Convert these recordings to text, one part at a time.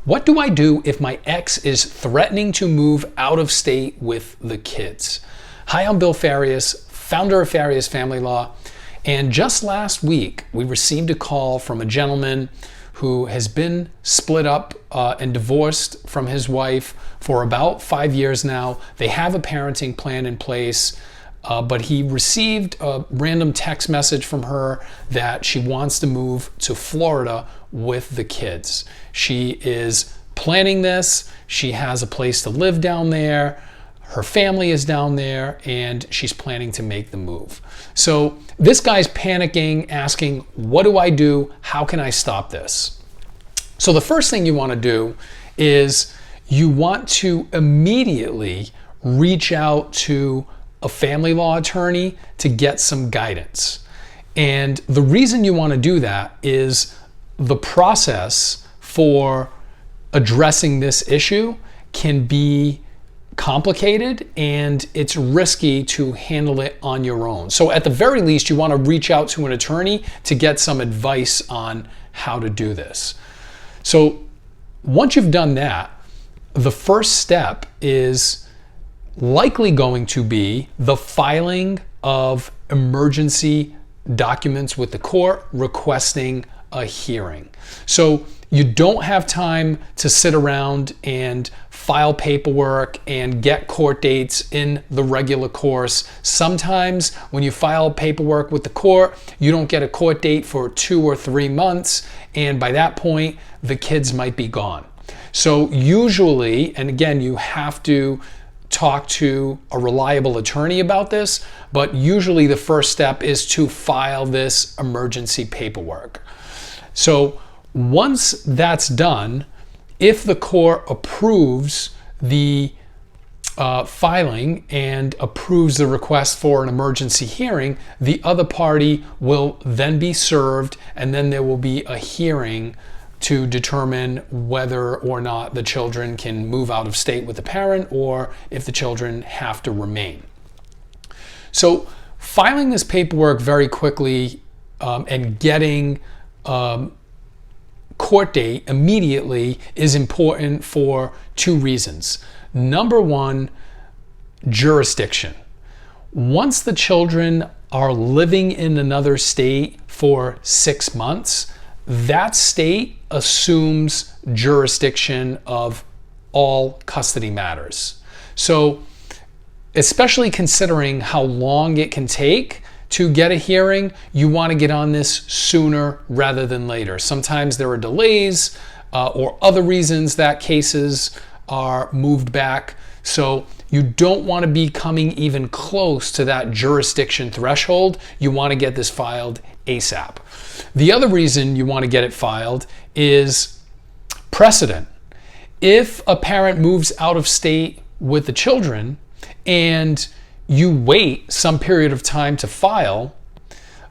What do I do if my ex is threatening to move out of state with the kids? Hi, I'm Bill Farias, founder of Farias Family Law. And just last week, we received a call from a gentleman who has been split up and divorced from his wife for about 5 years now. They have a parenting plan in place, but he received a random text message from her that she wants to move to Florida with the kids. She is planning this. She has a place to live down there. Her family is down there, and she's planning to make the move. So this guy's panicking, asking, what do I do? How can I stop this? So the first thing you want to do is you want to immediately reach out to a family law attorney to get some guidance. And the reason you want to do that is the process for addressing this issue can be complicated and it's risky to handle it on your own. So at the very least, you want to reach out to an attorney to get some advice on how to do this. So once you've done that, the first step is likely going to be the filing of emergency documents with the court requesting a hearing. So you don't have time to sit around and file paperwork and get court dates in the regular course. Sometimes when you file paperwork with the court, you don't get a court date for 2 or 3 months, and by that point, the kids might be gone. So usually, and again, you have to talk to a reliable attorney about this, but usually the first step is to file this emergency paperwork. So once that's done, if the court approves the filing and approves the request for an emergency hearing, the other party will then be served, and then there will be a hearing to determine whether or not the children can move out of state with the parent or if the children have to remain. So filing this paperwork very quickly and getting court date immediately is important for 2 reasons. Number one, jurisdiction. Once the children are living in another state for 6 months, that state assumes jurisdiction of all custody matters. So, especially considering how long it can take to get a hearing, you want to get on this sooner rather than later. Sometimes there are delays or other reasons that cases are moved back. So you don't want to be coming even close to that jurisdiction threshold. You want to get this filed ASAP. The other reason you want to get it filed is precedent. If a parent moves out of state with the children and you wait some period of time to file,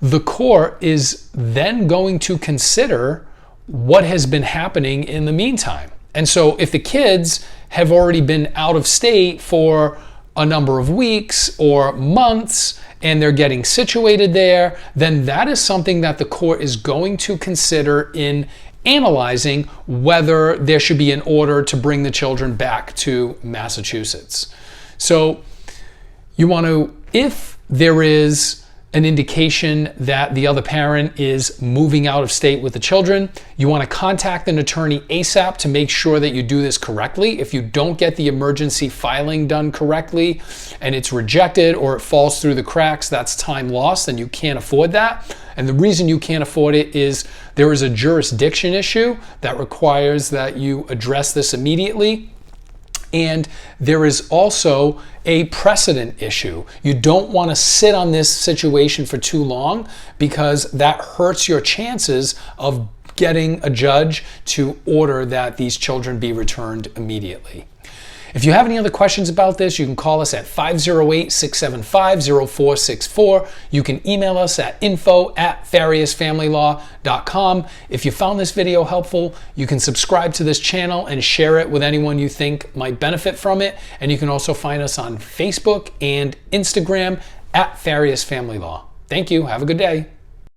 the court is then going to consider what has been happening in the meantime. And so if the kids have already been out of state for a number of weeks or months and they're getting situated there, then that is something that the court is going to consider in analyzing whether there should be an order to bring the children back to Massachusetts. So you want to, if there is an indication that the other parent is moving out of state with the children, you want to contact an attorney ASAP to make sure that you do this correctly. If you don't get the emergency filing done correctly and it's rejected or it falls through the cracks, that's time lost and you can't afford that. And the reason you can't afford it is there is a jurisdiction issue that requires that you address this immediately. And there is also a precedent issue. You don't want to sit on this situation for too long because that hurts your chances of getting a judge to order that these children be returned immediately. If you have any other questions about this, you can call us at 508-675-0464. You can email us at info@fariasfamilylaw.com. If you found this video helpful, you can subscribe to this channel and share it with anyone you think might benefit from it. And you can also find us on Facebook and Instagram at Farias Family Law. Thank you. Have a good day.